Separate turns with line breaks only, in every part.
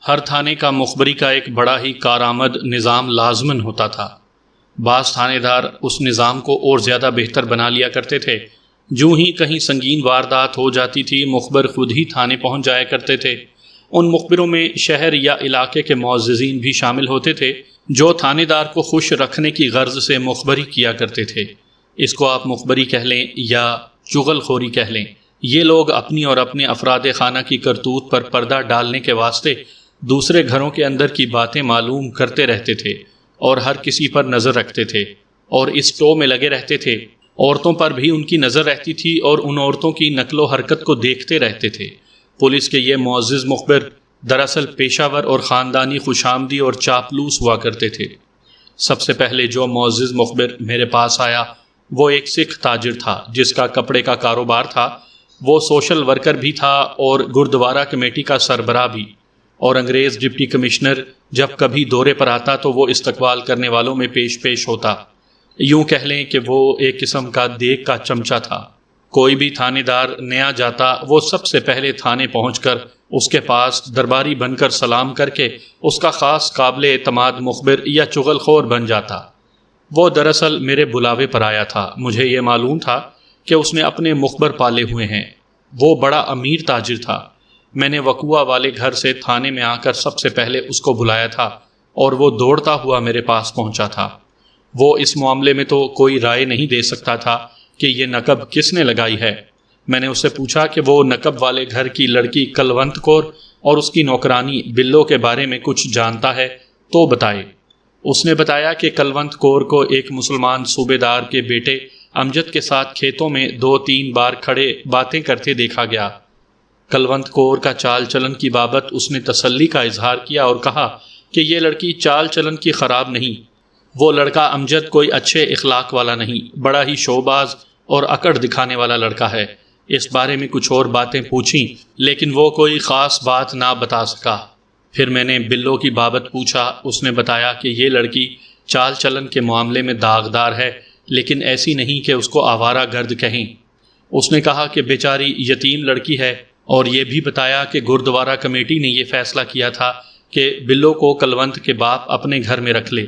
ہر تھانے کا مخبری کا ایک بڑا ہی کارآمد نظام لازمن ہوتا تھا۔ بعض تھانے دار اس نظام کو اور زیادہ بہتر بنا لیا کرتے تھے۔ جو ہی کہیں سنگین واردات ہو جاتی تھی، مخبر خود ہی تھانے پہنچ جایا کرتے تھے۔ ان مخبروں میں شہر یا علاقے کے معززین بھی شامل ہوتے تھے، جو تھانے دار کو خوش رکھنے کی غرض سے مخبری کیا کرتے تھے۔ اس کو آپ مخبری کہہ لیں یا چغل خوری کہہ لیں۔ یہ لوگ اپنی اور اپنے افراد خانہ کی کرتوت پر پردہ ڈالنے کے واسطے دوسرے گھروں کے اندر کی باتیں معلوم کرتے رہتے تھے اور ہر کسی پر نظر رکھتے تھے، اور اس ٹو میں لگے رہتے تھے۔ عورتوں پر بھی ان کی نظر رہتی تھی اور ان عورتوں کی نقل و حرکت کو دیکھتے رہتے تھے۔ پولیس کے یہ معزز مخبر دراصل پیشہ ور اور خاندانی خوشامدی اور چاپلوس ہوا کرتے تھے۔ سب سے پہلے جو معزز مخبر میرے پاس آیا وہ ایک سکھ تاجر تھا، جس کا کپڑے کا کاروبار تھا۔ وہ سوشل ورکر بھی تھا اور گردوارہ کمیٹی کا سربراہ بھی، اور انگریز ڈپٹی کمشنر جب کبھی دورے پر آتا تو وہ استقبال کرنے والوں میں پیش ہوتا۔ یوں کہہ لیں کہ وہ ایک قسم کا دیگ کا چمچہ تھا۔ کوئی بھی تھانے دار نیا جاتا، وہ سب سے پہلے تھانے پہنچ کر اس کے پاس درباری بن کر سلام کر کے اس کا خاص قابل اعتماد مخبر یا چغل خور بن جاتا۔ وہ دراصل میرے بلاوے پر آیا تھا۔ مجھے یہ معلوم تھا کہ اس نے اپنے مخبر پالے ہوئے ہیں۔ وہ بڑا امیر تاجر تھا۔ میں نے وقوع والے گھر سے تھانے میں آ کر سب سے پہلے اس کو بلایا تھا، اور وہ دوڑتا ہوا میرے پاس پہنچا تھا۔ وہ اس معاملے میں تو کوئی رائے نہیں دے سکتا تھا کہ یہ نقب کس نے لگائی ہے۔ میں نے اس سے پوچھا کہ وہ نقب والے گھر کی لڑکی کلونت کور اور اس کی نوکرانی بلو کے بارے میں کچھ جانتا ہے تو بتائے۔ اس نے بتایا کہ کلونت کور کو ایک مسلمان صوبے دار کے بیٹے امجد کے ساتھ کھیتوں میں 2-3 بار کھڑے باتیں کرتے دیکھا گیا۔ کلونت کور کا چال چلن کی بابت اس نے تسلی کا اظہار کیا اور کہا کہ یہ لڑکی چال چلن کی خراب نہیں۔ وہ لڑکا امجد کوئی اچھے اخلاق والا نہیں، بڑا ہی شوباز اور اکڑ دکھانے والا لڑکا ہے۔ اس بارے میں کچھ اور باتیں پوچھیں، لیکن وہ کوئی خاص بات نہ بتا سکا۔ پھر میں نے بلو کی بابت پوچھا۔ اس نے بتایا کہ یہ لڑکی چال چلن کے معاملے میں داغدار ہے، لیکن ایسی نہیں کہ اس کو آوارہ گرد کہیں۔ اس نے کہا کہ بیچاری یتیم لڑکی ہے، اور یہ بھی بتایا کہ گردوارہ کمیٹی نے یہ فیصلہ کیا تھا کہ بلو کو کلونت کے باپ اپنے گھر میں رکھ لے۔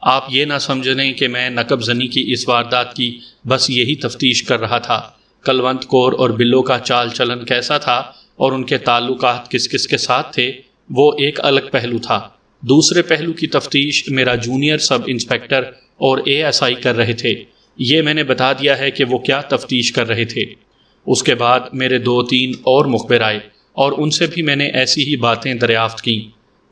آپ یہ نہ سمجھیں کہ میں نقب زنی کی اس واردات کی بس یہی تفتیش کر رہا تھا۔ کلونت کور اور بلو کا چال چلن کیسا تھا اور ان کے تعلقات کس کس کے ساتھ تھے، وہ ایک الگ پہلو تھا۔ دوسرے پہلو کی تفتیش میرا جونیئر سب انسپیکٹر اور ASI کر رہے تھے۔ یہ میں نے بتا دیا ہے کہ وہ کیا تفتیش کر رہے تھے۔ اس کے بعد میرے 2-3 اور مخبر آئے، اور ان سے بھی میں نے ایسی ہی باتیں دریافت کیں۔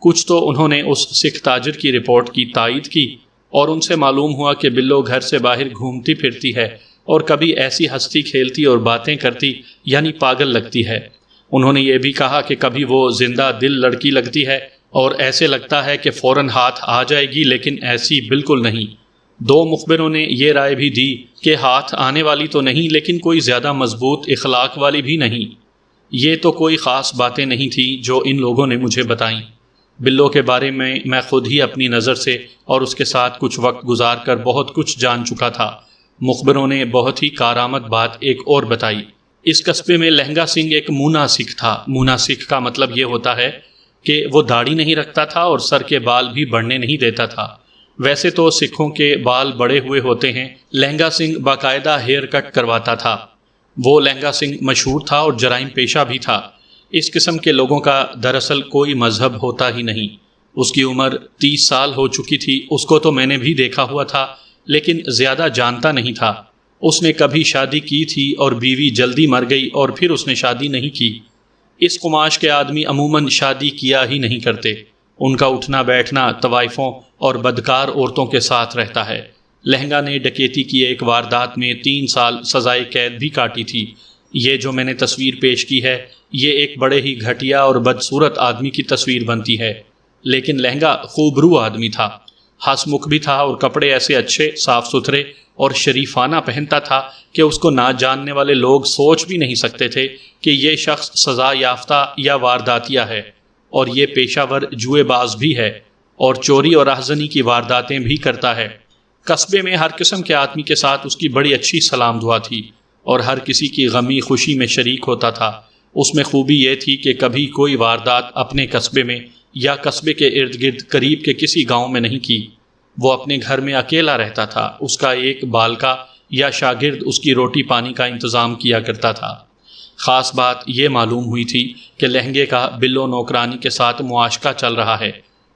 کچھ تو انہوں نے اس سکھ تاجر کی رپورٹ کی تائید کی، اور ان سے معلوم ہوا کہ بلو گھر سے باہر گھومتی پھرتی ہے اور کبھی ایسی ہنستی کھیلتی اور باتیں کرتی یعنی پاگل لگتی ہے۔ انہوں نے یہ بھی کہا کہ کبھی وہ زندہ دل لڑکی لگتی ہے اور ایسے لگتا ہے کہ فوراً ہاتھ آ جائے گی، لیکن ایسی بالکل نہیں۔ 2 مخبروں نے یہ رائے بھی دی کہ ہاتھ آنے والی تو نہیں، لیکن کوئی زیادہ مضبوط اخلاق والی بھی نہیں۔ یہ تو کوئی خاص باتیں نہیں تھیں جو ان لوگوں نے مجھے بتائیں۔ بلو کے بارے میں خود ہی اپنی نظر سے اور اس کے ساتھ کچھ وقت گزار کر بہت کچھ جان چکا تھا۔ مخبروں نے بہت ہی کارآمد بات ایک اور بتائی۔ اس قصبے میں لہنگا سنگھ ایک مونا سکھ تھا۔ مونا سکھ کا مطلب یہ ہوتا ہے کہ وہ داڑھی نہیں رکھتا تھا اور سر کے بال بھی بڑھنے نہیں دیتا تھا۔ ویسے تو سکھوں کے بال بڑے ہوئے ہوتے ہیں، لہنگا سنگھ باقاعدہ ہیئر کٹ کرواتا تھا۔ وہ لہنگا سنگھ مشہور تھا اور جرائم پیشہ بھی تھا۔ اس قسم کے لوگوں کا دراصل کوئی مذہب ہوتا ہی نہیں۔ اس کی عمر 30 سال ہو چکی تھی۔ اس کو تو میں نے بھی دیکھا ہوا تھا، لیکن زیادہ جانتا نہیں تھا۔ اس نے کبھی شادی کی تھی اور بیوی جلدی مر گئی، اور پھر اس نے شادی نہیں کی۔ اس قماش کے آدمی عموماً شادی کیا ہی نہیں کرتے۔ ان کا اٹھنا بیٹھنا طوائفوں اور بدکار عورتوں کے ساتھ رہتا ہے۔ لہنگا نے ڈکیتی کی ایک واردات میں 3 سال سزائے قید بھی کاٹی تھی۔ یہ جو میں نے تصویر پیش کی ہے، یہ ایک بڑے ہی گھٹیا اور بدصورت آدمی کی تصویر بنتی ہے، لیکن لہنگا خوبرو آدمی تھا۔ ہنس مکھ بھی تھا اور کپڑے ایسے اچھے صاف ستھرے اور شریفانہ پہنتا تھا کہ اس کو نہ جاننے والے لوگ سوچ بھی نہیں سکتے تھے کہ یہ شخص سزا یافتہ یا وارداتیہ ہے، اور یہ پیشہ ور جوئے باز بھی ہے، اور چوری اور راہزنی کی وارداتیں بھی کرتا ہے۔ قصبے میں ہر قسم کے آدمی کے ساتھ اس کی بڑی اچھی سلام دعا تھی، اور ہر کسی کی غمی خوشی میں شریک ہوتا تھا۔ اس میں خوبی یہ تھی کہ کبھی کوئی واردات اپنے قصبے میں یا قصبے کے ارد گرد قریب کے کسی گاؤں میں نہیں کی۔ وہ اپنے گھر میں اکیلا رہتا تھا۔ اس کا ایک بالکا یا شاگرد اس کی روٹی پانی کا انتظام کیا کرتا تھا۔ خاص بات یہ معلوم ہوئی تھی کہ لہنگے کا بلو نوکرانی کے ساتھ معاشقہ چل رہا ہے۔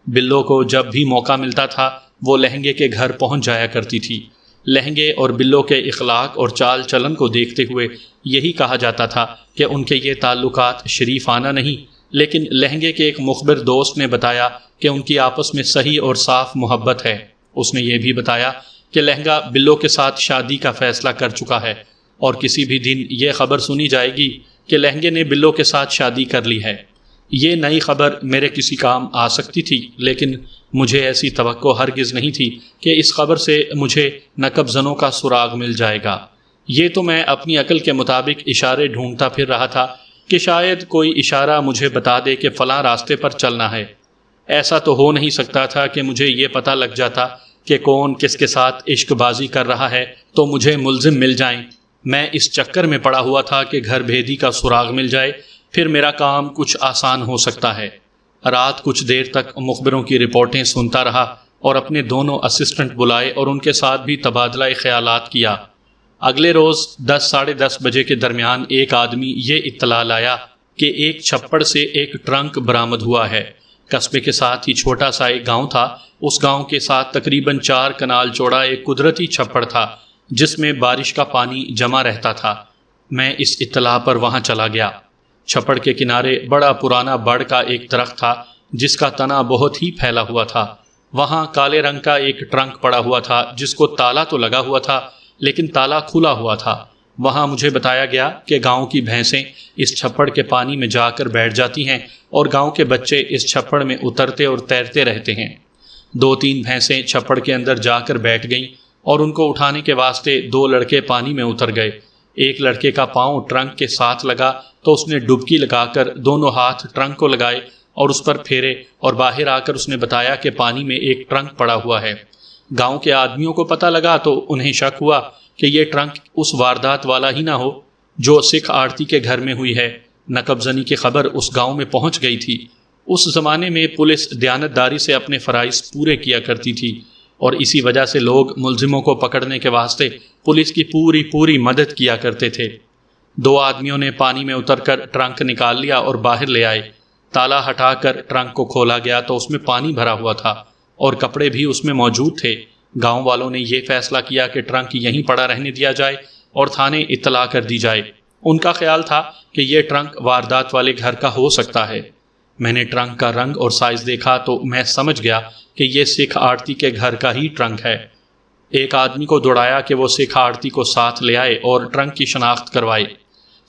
بلو کو جب بھی موقع ملتا تھا وہ لہنگے کے گھر پہنچ جایا کرتی تھی۔ لہنگے اور بلو کے اخلاق اور چال چلن کو دیکھتے ہوئے یہی کہا جاتا تھا کہ ان کے یہ تعلقات شریفانہ نہیں، لیکن لہنگے کے ایک مخبر دوست نے بتایا کہ ان کی آپس میں صحیح اور صاف محبت ہے۔ اس نے یہ بھی بتایا کہ لہنگا بلو کے ساتھ شادی کا فیصلہ کر چکا ہے، اور کسی بھی دن یہ خبر سنی جائے گی کہ لہنگے نے بلو کے ساتھ شادی کر لی ہے۔ یہ نئی خبر میرے کسی کام آ سکتی تھی، لیکن مجھے ایسی توقع ہرگز نہیں تھی کہ اس خبر سے مجھے نقب زنوں کا سراغ مل جائے گا۔ یہ تو میں اپنی عقل کے مطابق اشارے ڈھونڈتا پھر رہا تھا کہ شاید کوئی اشارہ مجھے بتا دے کہ فلاں راستے پر چلنا ہے۔ ایسا تو ہو نہیں سکتا تھا کہ مجھے یہ پتہ لگ جاتا کہ کون کس کے ساتھ عشق بازی کر رہا ہے تو مجھے ملزم مل جائیں۔ میں اس چکر میں پڑا ہوا تھا کہ گھر بھیدی کا سراغ مل جائے، پھر میرا کام کچھ آسان ہو سکتا ہے۔ رات کچھ دیر تک مخبروں کی رپورٹیں سنتا رہا اور اپنے دونوں اسسٹنٹ بلائے اور ان کے ساتھ بھی تبادلہ خیالات کیا۔ اگلے روز 10 ساڑھے 10 بجے کے درمیان ایک آدمی یہ اطلاع لایا کہ ایک چھپڑ سے ایک ٹرنک برآمد ہوا ہے۔ قصبے کے ساتھ ہی چھوٹا سا ایک گاؤں تھا۔ اس گاؤں کے ساتھ تقریباً 4 کنال چوڑا ایک قدرتی چھپڑ تھا جس میں بارش کا پانی جمع رہتا تھا۔ میں اس اطلاع پر وہاں چلا گیا۔ چھپڑ کے کنارے بڑا پرانا بڑ کا ایک درخت تھا جس کا تنا بہت ہی پھیلا ہوا تھا۔ وہاں کالے رنگ کا ایک ٹرنک پڑا ہوا تھا جس کو تالا تو لگا ہوا تھا لیکن تالا کھلا ہوا تھا۔ وہاں مجھے بتایا گیا کہ گاؤں کی بھینسیں اس چھپڑ کے پانی میں جا کر بیٹھ جاتی ہیں اور گاؤں کے بچے اس چھپڑ میں اترتے اور تیرتے رہتے ہیں۔ 2-3 بھینسیں چھپڑ کے اندر جا کر بیٹھ گئیں اور ان کو اٹھانے کے واسطے 2 لڑکے پانی میں اتر گئے۔ ایک لڑکے کا پاؤں ٹرنک کے ساتھ لگا تو اس نے ڈبکی لگا کر دونوں ہاتھ ٹرنک کو لگائے اور اس پر پھیرے، اور باہر آ کر اس نے بتایا کہ پانی میں ایک ٹرنک پڑا ہوا ہے۔ گاؤں کے آدمیوں کو پتہ لگا تو انہیں شک ہوا کہ یہ ٹرنک اس واردات والا ہی نہ ہو جو سکھ آڑتی کے گھر میں ہوئی ہے۔ نقب زنی کی خبر اس گاؤں میں پہنچ گئی تھی۔ اس زمانے میں پولیس دیانتداری سے اپنے فرائض پورے کیا کرتی تھی، اور اسی وجہ سے لوگ ملزموں کو پکڑنے کے واسطے پولیس کی پوری مدد کیا کرتے تھے۔ 2 آدمیوں نے پانی میں اتر کر ٹرنک نکال لیا اور باہر لے آئے۔ تالا ہٹا کر ٹرنک کو کھولا گیا تو اس میں پانی بھرا ہوا تھا اور کپڑے بھی اس میں موجود تھے۔ گاؤں والوں نے یہ فیصلہ کیا کہ ٹرنک یہیں پڑا رہنے دیا جائے اور تھانے اطلاع کر دی جائے۔ ان کا خیال تھا کہ یہ ٹرنک واردات والے گھر کا ہو سکتا ہے۔ میں نے ٹرنک کا رنگ اور سائز دیکھا تو میں سمجھ گیا کہ یہ سکھ آڑتی کے گھر کا ہی ٹرنک ہے۔ ایک آدمی کو دوڑایا کہ وہ سکھ آڑتی کو ساتھ لے آئے اور ٹرنک کی شناخت کروائے۔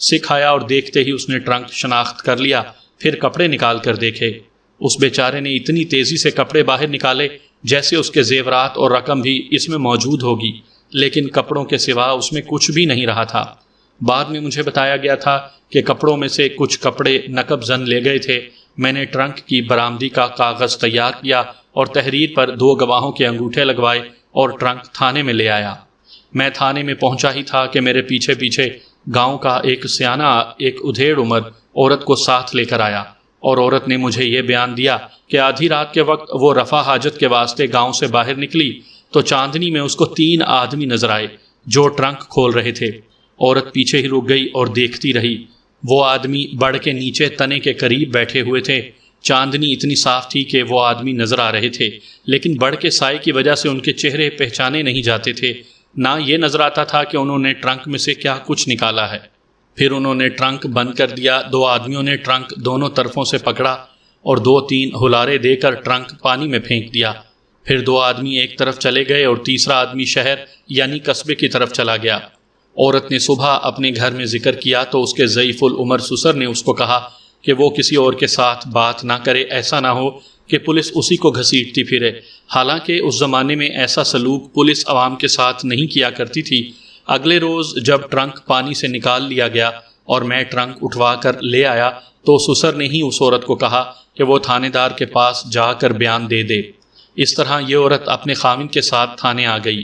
سکھ آیا اور دیکھتے ہی اس نے ٹرنک شناخت کر لیا، پھر کپڑے نکال کر دیکھے۔ اس بیچارے نے اتنی تیزی سے کپڑے باہر نکالے جیسے اس کے زیورات اور رقم بھی اس میں موجود ہوگی، لیکن کپڑوں کے سوا اس میں کچھ بھی نہیں رہا تھا۔ بعد میں مجھے بتایا گیا تھا کہ کپڑوں میں سے کچھ کپڑے نقب زن لے گئے تھے۔ میں نے ٹرنک کی برآمدی کا کاغذ تیار کیا اور تحریر پر 2 گواہوں کے انگوٹھے لگوائے اور ٹرنک تھانے میں لے آیا۔ میں تھانے میں پہنچا ہی تھا کہ میرے پیچھے پیچھے گاؤں کا ایک سیانہ ایک ادھیڑ عمر عورت کو ساتھ لے کر آیا، اور عورت نے مجھے یہ بیان دیا کہ آدھی رات کے وقت وہ رفع حاجت کے واسطے گاؤں سے باہر نکلی تو چاندنی میں اس کو 3 آدمی نظر آئے جو ٹرنک کھول رہے تھے۔ عورت پیچھے ہی رک گئی اور دیکھتی رہی۔ وہ آدمی بڑ کے نیچے تنے کے قریب بیٹھے ہوئے تھے۔ چاندنی اتنی صاف تھی کہ وہ آدمی نظر آ رہے تھے، لیکن بڑ کے سائے کی وجہ سے ان کے چہرے پہچانے نہیں جاتے تھے، نہ یہ نظر آتا تھا کہ انہوں نے ٹرنک میں سے کیا کچھ نکالا ہے۔ پھر انہوں نے ٹرنک بند کر دیا۔ 2 آدمیوں نے ٹرنک دونوں طرفوں سے پکڑا اور 2-3 ہلارے دے کر ٹرنک پانی میں پھینک دیا۔ پھر 2 آدمی ایک طرف چلے گئے اور تیسرا آدمی شہر یعنی قصبے کی طرف چلا گیا۔ عورت نے صبح اپنے گھر میں ذکر کیا تو اس کے ضعیف العمر سسر نے اس کو کہا کہ وہ کسی اور کے ساتھ بات نہ کرے، ایسا نہ ہو کہ پولیس اسی کو گھسیٹتی پھرے۔ حالانکہ اس زمانے میں ایسا سلوک پولیس عوام کے ساتھ نہیں کیا کرتی تھی۔ اگلے روز جب ٹرنک پانی سے نکال لیا گیا اور میں ٹرنک اٹھوا کر لے آیا تو سسر نے ہی اس عورت کو کہا کہ وہ تھانے دار کے پاس جا کر بیان دے دے۔ اس طرح یہ عورت اپنے خاوند کے ساتھ تھانے آ گئی۔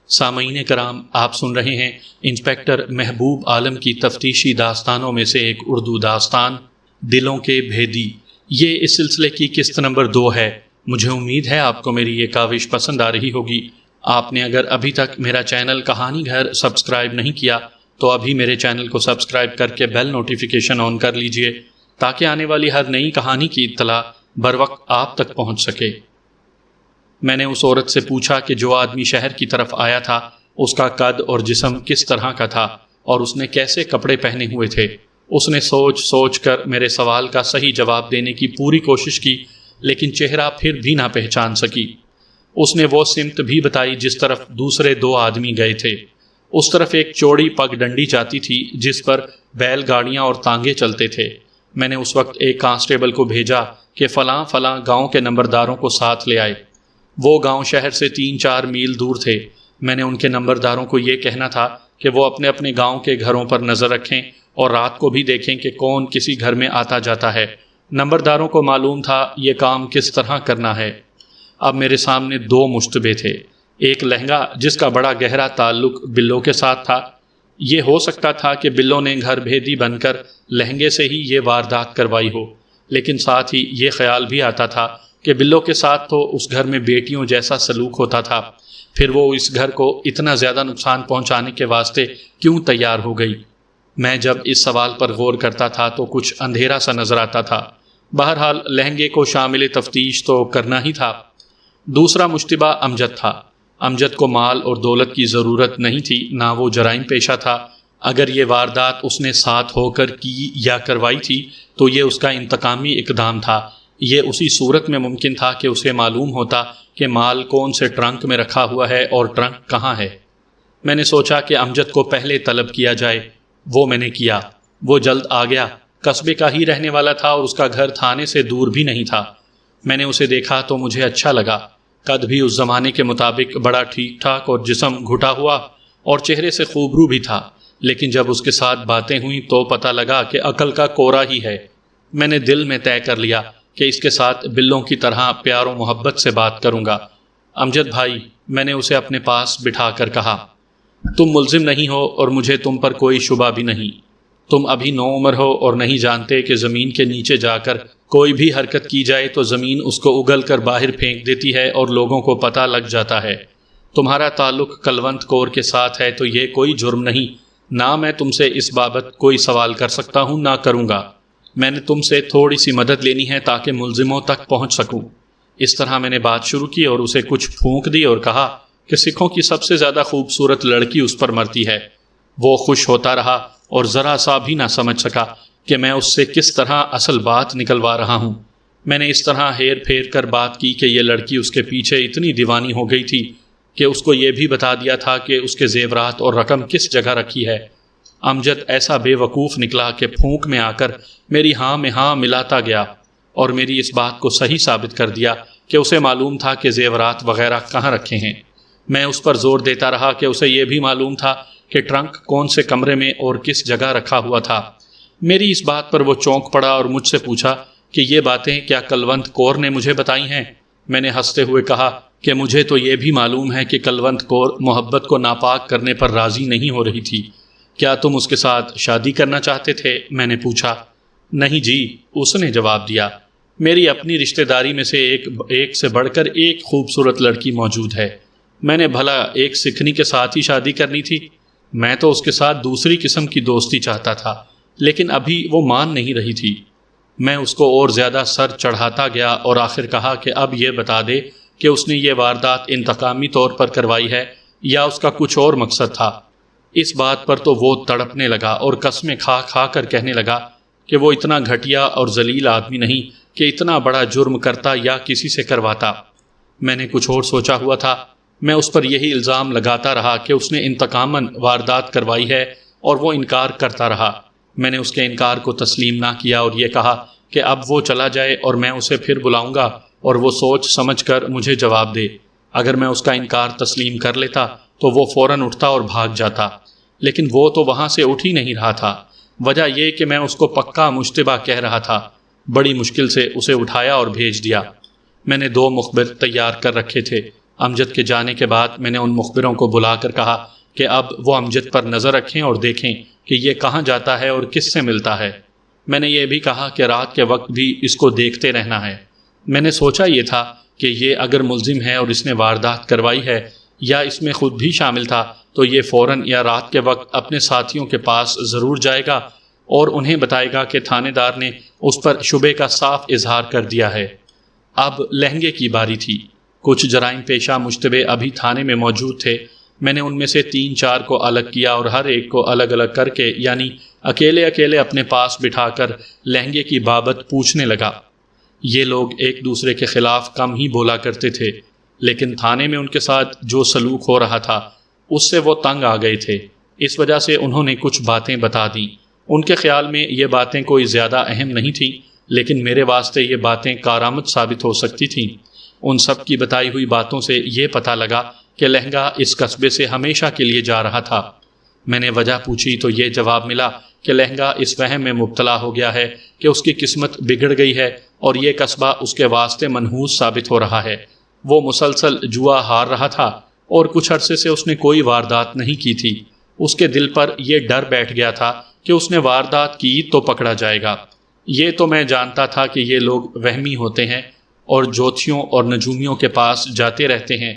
سامعین کرام، آپ سن رہے ہیں انسپکٹر محبوب عالم کی تفتیشی داستانوں میں سے ایک اردو داستان دلوں کے بھیدی، یہ اس سلسلے کی قسط نمبر 2 ہے۔ مجھے امید ہے آپ کو میری یہ کاوش پسند آ رہی ہوگی۔ آپ نے اگر ابھی تک میرا چینل کہانی گھر سبسکرائب نہیں کیا تو ابھی میرے چینل کو سبسکرائب کر کے بیل نوٹیفیکیشن آن کر لیجئے تاکہ آنے والی ہر نئی کہانی کی اطلاع بروقت آپ تک پہنچ سکے۔ میں نے اس عورت سے پوچھا کہ جو آدمی شہر کی طرف آیا تھا اس کا قد اور جسم کس طرح کا تھا اور اس نے کیسے کپڑے پہنے ہوئے تھے۔ اس نے سوچ سوچ کر میرے سوال کا صحیح جواب دینے کی پوری کوشش کی، لیکن چہرہ پھر بھی نہ پہچان سکی۔ اس نے وہ سمت بھی بتائی جس طرف دوسرے 2 آدمی گئے تھے۔ اس طرف ایک چوڑی پگ ڈنڈی جاتی تھی جس پر بیل گاڑیاں اور تانگے چلتے تھے۔ میں نے اس وقت ایک کانسٹیبل کو بھیجا کہ فلاں فلاں گاؤں کے نمبرداروں کو ساتھ لے آئے۔ وہ گاؤں شہر سے 3-4 میل دور تھے۔ میں نے ان کے نمبرداروں کو یہ کہنا تھا کہ وہ اپنے اپنے گاؤں کے گھروں پر نظر رکھیں اور رات کو بھی دیکھیں کہ کون کسی گھر میں آتا جاتا ہے۔ نمبرداروں کو معلوم تھا یہ کام کس طرح کرنا ہے۔ اب میرے سامنے 2 مشتبہ تھے۔ ایک لہنگا جس کا بڑا گہرا تعلق بلوں کے ساتھ تھا۔ یہ ہو سکتا تھا کہ بلوں نے گھر بھیدی بن کر لہنگے سے ہی یہ واردات کروائی ہو، لیکن ساتھ ہی یہ خیال بھی آتا تھا کہ بلوں کے ساتھ تو اس گھر میں بیٹیوں جیسا سلوک ہوتا تھا، پھر وہ اس گھر کو اتنا زیادہ نقصان پہنچانے کے واسطے کیوں تیار ہو گئی؟ میں جب اس سوال پر غور کرتا تھا تو کچھ اندھیرا سا نظر آتا تھا۔ بہرحال لہنگے کو شامل تفتیش تو کرنا ہی تھا۔ دوسرا مشتبہ امجد تھا۔ امجد کو مال اور دولت کی ضرورت نہیں تھی، نہ وہ جرائم پیشہ تھا۔ اگر یہ واردات اس نے ساتھ ہو کر کی یا کروائی تھی تو یہ اس کا انتقامی اقدام تھا۔ یہ اسی صورت میں ممکن تھا کہ اسے معلوم ہوتا کہ مال کون سے ٹرنک میں رکھا ہوا ہے اور ٹرنک کہاں ہے۔ میں نے سوچا کہ امجد کو پہلے طلب کیا جائے۔ وہ میں نے کیا۔ وہ جلد آ گیا۔ قصبے کا ہی رہنے والا تھا اور اس کا گھر تھانے سے دور بھی نہیں تھا۔ میں نے اسے دیکھا تو مجھے اچھا لگا۔ قد بھی اس زمانے کے مطابق بڑا ٹھیک ٹھاک اور جسم گھٹا ہوا اور چہرے سے خوبرو بھی تھا، لیکن جب اس کے ساتھ باتیں ہوئیں تو پتہ لگا کہ عقل کا کورا ہی ہے۔ میں نے دل میں طے کر لیا کہ اس کے ساتھ بلوں کی طرح پیار و محبت سے بات کروں گا۔ امجد بھائی، میں نے اسے اپنے پاس بٹھا کر کہا، تم ملزم نہیں ہو اور مجھے تم پر کوئی شبہ بھی نہیں۔ تم ابھی نو عمر ہو اور نہیں جانتے کہ زمین کے نیچے جا کر کوئی بھی حرکت کی جائے تو زمین اس کو اگل کر باہر پھینک دیتی ہے اور لوگوں کو پتہ لگ جاتا ہے۔ تمہارا تعلق کلونت کور کے ساتھ ہے تو یہ کوئی جرم نہیں۔ نہ میں تم سے اس بابت کوئی سوال کر سکتا ہوں، نہ کروں گا۔ میں نے تم سے تھوڑی سی مدد لینی ہے تاکہ ملزموں تک پہنچ سکوں۔ اس طرح میں نے بات شروع کی اور اسے کچھ پھونک دی اور کہا کہ سکھوں کی سب سے زیادہ خوبصورت لڑکی اس پر مرتی ہے۔ وہ خوش ہوتا رہا اور ذرا سا بھی نہ سمجھ سکا کہ میں اس سے کس طرح اصل بات نکلوا رہا ہوں۔ میں نے اس طرح ہیر پھیر کر بات کی کہ یہ لڑکی اس کے پیچھے اتنی دیوانی ہو گئی تھی کہ اس کو یہ بھی بتا دیا تھا کہ اس کے زیورات اور رقم کس جگہ رکھی ہے۔ امجد ایسا بے وقوف نکلا کہ پھونک میں آ کر میری ہاں میں ہاں ملاتا گیا اور میری اس بات کو صحیح ثابت کر دیا کہ اسے معلوم تھا کہ زیورات وغیرہ کہاں رکھے ہیں۔ میں اس پر زور دیتا رہا کہ اسے یہ بھی معلوم تھا کہ ٹرنک کون سے کمرے میں اور کس جگہ رکھا ہوا تھا۔ میری اس بات پر وہ چونک پڑا اور مجھ سے پوچھا کہ یہ باتیں کیا کلونت کور نے مجھے بتائی ہیں؟ میں نے ہنستے ہوئے کہا کہ مجھے تو یہ بھی معلوم ہے کہ کلونت کور محبت کو ناپاک کرنے پر راضی نہیں ہو رہی تھی۔ کیا تم اس کے ساتھ شادی کرنا چاہتے تھے؟ میں نے پوچھا۔ نہیں جی، اس نے جواب دیا، میری اپنی رشتہ داری میں سے ایک سے بڑھ کر ایک خوبصورت لڑکی موجود ہے۔ میں نے بھلا ایک سکھنی کے ساتھ ہی شادی کرنی تھی؟ میں تو اس کے ساتھ دوسری قسم کی دوستی چاہتا تھا، لیکن ابھی وہ مان نہیں رہی تھی۔ میں اس کو اور زیادہ سر چڑھاتا گیا اور آخر کہا کہ اب یہ بتا دے کہ اس نے یہ واردات انتقامی طور پر کروائی ہے یا اس کا کچھ اور مقصد تھا۔ اس بات پر تو وہ تڑپنے لگا اور قسمیں کھا کھا کر کہنے لگا کہ وہ اتنا گھٹیا اور ذلیل آدمی نہیں کہ اتنا بڑا جرم کرتا یا کسی سے کرواتا۔ میں نے کچھ اور سوچا ہوا تھا۔ میں اس پر یہی الزام لگاتا رہا کہ اس نے انتقاماً واردات کروائی ہے اور وہ انکار کرتا رہا۔ میں نے اس کے انکار کو تسلیم نہ کیا اور یہ کہا کہ اب وہ چلا جائے اور میں اسے پھر بلاؤں گا اور وہ سوچ سمجھ کر مجھے جواب دے۔ اگر میں اس کا انکار تسلیم کر لیتا تو وہ فوراً اٹھتا اور بھاگ جاتا، لیکن وہ تو وہاں سے اٹھ ہی نہیں رہا تھا۔ وجہ یہ کہ میں اس کو پکا مشتبہ کہہ رہا تھا۔ بڑی مشکل سے اسے اٹھایا اور بھیج دیا۔ میں نے 2 مخبر تیار کر رکھے تھے۔ امجد کے جانے کے بعد میں نے ان مخبروں کو بلا کر کہا کہ اب وہ امجد پر نظر رکھیں اور دیکھیں کہ یہ کہاں جاتا ہے اور کس سے ملتا ہے۔ میں نے یہ بھی کہا کہ رات کے وقت بھی اس کو دیکھتے رہنا ہے۔ میں نے سوچا یہ تھا کہ یہ اگر ملزم ہے اور اس نے واردات کروائی ہے یا اس میں خود بھی شامل تھا تو یہ فوراً یا رات کے وقت اپنے ساتھیوں کے پاس ضرور جائے گا اور انہیں بتائے گا کہ تھانے دار نے اس پر شبے کا صاف اظہار کر دیا ہے۔ اب لہنگے کی باری تھی۔ کچھ جرائم پیشہ مشتبہ ابھی تھانے میں موجود تھے۔ میں نے ان میں سے 3-4 کو الگ کیا اور ہر ایک کو الگ الگ کر کے یعنی اکیلے اکیلے اپنے پاس بٹھا کر لہنگے کی بابت پوچھنے لگا۔ یہ لوگ ایک دوسرے کے خلاف کم ہی بولا کرتے تھے، لیکن تھانے میں ان کے ساتھ جو سلوک ہو رہا تھا اس سے وہ تنگ آ گئے تھے۔ اس وجہ سے انہوں نے کچھ باتیں بتا دیں۔ ان کے خیال میں یہ باتیں کوئی زیادہ اہم نہیں تھیں، لیکن میرے واسطے یہ باتیں کارآمد ثابت ہو سکتی تھیں۔ ان سب کی بتائی ہوئی باتوں سے یہ پتہ لگا کہ لہنگا اس قصبے سے ہمیشہ کے لیے جا رہا تھا۔ میں نے وجہ پوچھی تو یہ جواب ملا کہ لہنگا اس وہم میں مبتلا ہو گیا ہے کہ اس کی قسمت بگڑ گئی ہے اور یہ قصبہ اس کے واسطے منحوس ثابت ہو رہا ہے۔ وہ مسلسل جوا ہار رہا تھا اور کچھ عرصے سے اس نے کوئی واردات نہیں کی تھی۔ اس کے دل پر یہ ڈر بیٹھ گیا تھا کہ اس نے واردات کی تو پکڑا جائے گا۔ یہ تو میں جانتا تھا کہ یہ لوگ وہمی ہوتے ہیں اور جوتشیوں اور نجومیوں کے پاس جاتے رہتے ہیں۔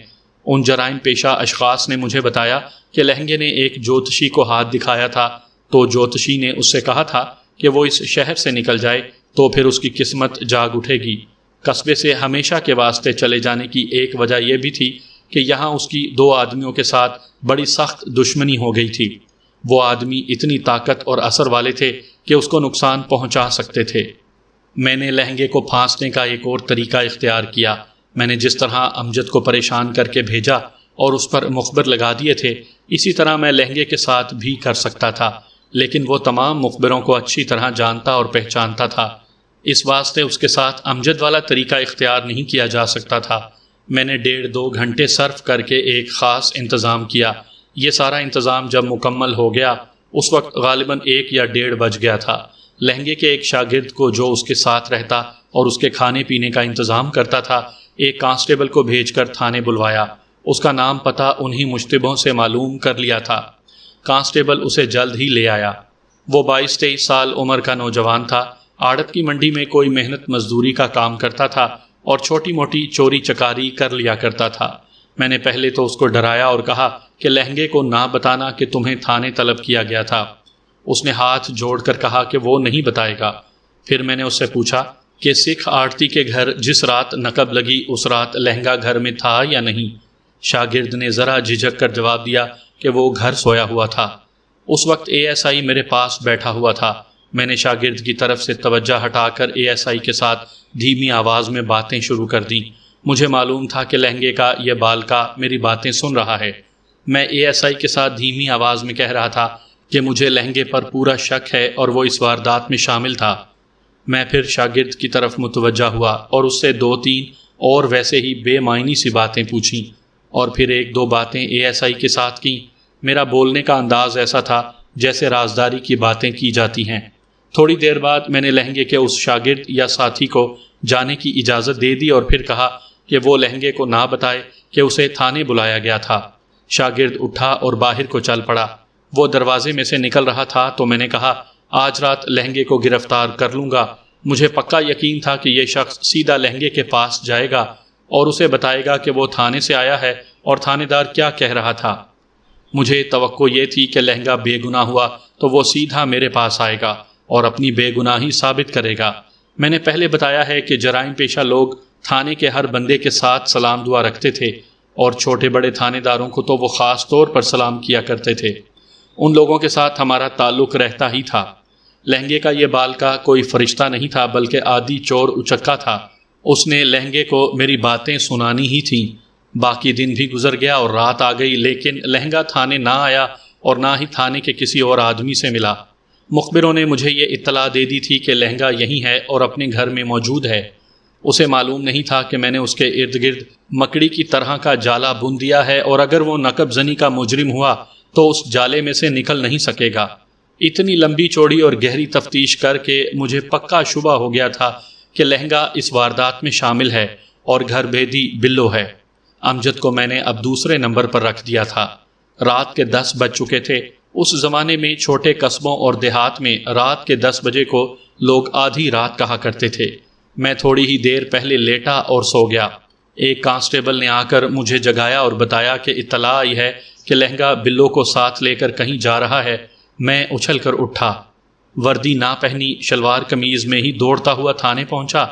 ان جرائم پیشہ اشخاص نے مجھے بتایا کہ لہنگے نے ایک جوتشی کو ہاتھ دکھایا تھا تو جوتشی نے اس سے کہا تھا کہ وہ اس شہر سے نکل جائے تو پھر اس کی قسمت جاگ اٹھے گی۔ قصبے سے ہمیشہ کے واسطے چلے جانے کی ایک وجہ یہ بھی تھی کہ یہاں اس کی 2 آدمیوں کے ساتھ بڑی سخت دشمنی ہو گئی تھی۔ وہ آدمی اتنی طاقت اور اثر والے تھے کہ اس کو نقصان پہنچا سکتے تھے۔ میں نے لہنگے کو پھانسنے کا ایک اور طریقہ اختیار کیا۔ میں نے جس طرح امجد کو پریشان کر کے بھیجا اور اس پر مخبر لگا دیے تھے، اسی طرح میں لہنگے کے ساتھ بھی کر سکتا تھا، لیکن وہ تمام مخبروں کو اچھی طرح جانتا اور پہچانتا تھا۔ اس واسطے اس کے ساتھ امجد والا طریقہ اختیار نہیں کیا جا سکتا تھا۔ میں نے 1.5-2 گھنٹے صرف کر کے ایک خاص انتظام کیا۔ یہ سارا انتظام جب مکمل ہو گیا اس وقت غالباً 1 یا 1:30 بج گیا تھا۔ لہنگے کے ایک شاگرد کو جو اس کے ساتھ رہتا اور اس کے کھانے پینے کا انتظام کرتا تھا، ایک کانسٹیبل کو بھیج کر تھانے بلوایا۔ اس کا نام پتہ انہی مشتبہوں سے معلوم کر لیا تھا۔ کانسٹیبل اسے جلد ہی لے آیا۔ وہ 22-23 سال عمر کا نوجوان تھا۔ آڑت کی منڈی میں کوئی محنت مزدوری کا کام کرتا تھا اور چھوٹی موٹی چوری چکاری کر لیا کرتا تھا۔ میں نے پہلے تو اس کو ڈرایا اور کہا کہ لہنگے کو نہ بتانا کہ تمہیں تھانے طلب کیا گیا تھا۔ اس نے ہاتھ جوڑ کر کہا کہ وہ نہیں بتائے گا۔ پھر میں نے اس سے پوچھا کہ سکھ آڑتی کے گھر جس رات نقب لگی اس رات لہنگا گھر میں تھا یا نہیں؟ شاگرد نے ذرا جھجک کر جواب دیا کہ وہ گھر سویا ہوا تھا۔ اس وقت ASI میرے پاس بیٹھا ہوا تھا۔ میں نے شاگرد کی طرف سے توجہ ہٹا کر ASI کے ساتھ دھیمی آواز میں باتیں شروع کر دیں۔ مجھے معلوم تھا کہ لہنگے کا یہ بالکا میری باتیں سن رہا ہے۔ میں ASI کے ساتھ دھیمی آواز میں کہہ رہا تھا کہ مجھے لہنگے پر پورا شک ہے اور وہ اس واردات میں شامل تھا۔ میں پھر شاگرد کی طرف متوجہ ہوا اور اس سے 2-3 اور ویسے ہی بے معنی سی باتیں پوچھیں اور پھر 1-2 باتیں ASI کے ساتھ کیں۔ میرا بولنے کا انداز ایسا تھا جیسے رازداری کی باتیں کی جاتی ہیں۔ تھوڑی دیر بعد میں نے لہنگے کے اس شاگرد یا ساتھی کو جانے کی اجازت دے دی اور پھر کہا کہ وہ لہنگے کو نہ بتائے کہ اسے تھانے بلایا گیا تھا۔ شاگرد اٹھا اور باہر کو چل پڑا۔ وہ دروازے میں سے نکل رہا تھا تو میں نے کہا آج رات لہنگے کو گرفتار کر لوں گا۔ مجھے پکا یقین تھا کہ یہ شخص سیدھا لہنگے کے پاس جائے گا اور اسے بتائے گا کہ وہ تھانے سے آیا ہے اور تھانے دار کیا کہہ رہا تھا۔ مجھے توقع یہ تھی کہ لہنگا بے گناہ ہوا تو وہ سیدھا میرے پاس آئے گا اور اپنی بے گناہی ثابت کرے گا۔ میں نے پہلے بتایا ہے کہ جرائم پیشہ لوگ تھانے کے ہر بندے کے ساتھ سلام دعا رکھتے تھے اور چھوٹے بڑے تھانے داروں کو تو وہ خاص طور پر سلام کیا کرتے تھے۔ ان لوگوں کے ساتھ ہمارا تعلق رہتا ہی تھا۔ لہنگے کا یہ بالکا کوئی فرشتہ نہیں تھا بلکہ عادی چور اچکا تھا۔ اس نے لہنگے کو میری باتیں سنانی ہی تھیں۔ باقی دن بھی گزر گیا اور رات آ گئی، لیکن لہنگا تھانے نہ آیا اور نہ ہی تھانے کے کسی اور آدمی سے ملا۔ مخبروں نے مجھے یہ اطلاع دے دی تھی کہ لہنگا یہیں ہے اور اپنے گھر میں موجود ہے۔ اسے معلوم نہیں تھا کہ میں نے اس کے ارد گرد مکڑی کی طرح کا جالا بن دیا ہے اور اگر وہ نقب زنی کا مجرم ہوا تو اس جالے میں سے نکل نہیں سکے گا۔ اتنی لمبی چوڑی اور گہری تفتیش کر کے مجھے پکا شبہ ہو گیا تھا کہ لہنگا اس واردات میں شامل ہے اور گھر بھیدی بلو ہے۔ امجد کو میں نے اب دوسرے نمبر پر رکھ دیا تھا۔ رات کے 10 بج چکے تھے اس زمانے میں چھوٹے قصبوں اور دیہات میں رات کے 10 بجے کو لوگ آدھی رات کہا کرتے تھے۔ میں تھوڑی ہی دیر پہلے لیٹا اور سو گیا۔ ایک کانسٹیبل نے آ کر مجھے جگایا اور بتایا کہ اطلاع آئی ہے کہ لہنگا بلو کو ساتھ لے کر کہیں جا رہا ہے۔ میں اچھل کر اٹھا، وردی نہ پہنی، شلوار قمیض میں ہی دوڑتا ہوا تھانے پہنچا۔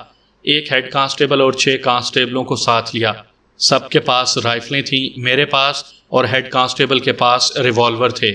ایک ہیڈ کانسٹیبل اور 6 کانسٹیبلوں کو ساتھ لیا۔ سب کے پاس رائفلیں تھیں، میرے پاس اور ہیڈ کانسٹیبل کے پاس ریوالور تھے۔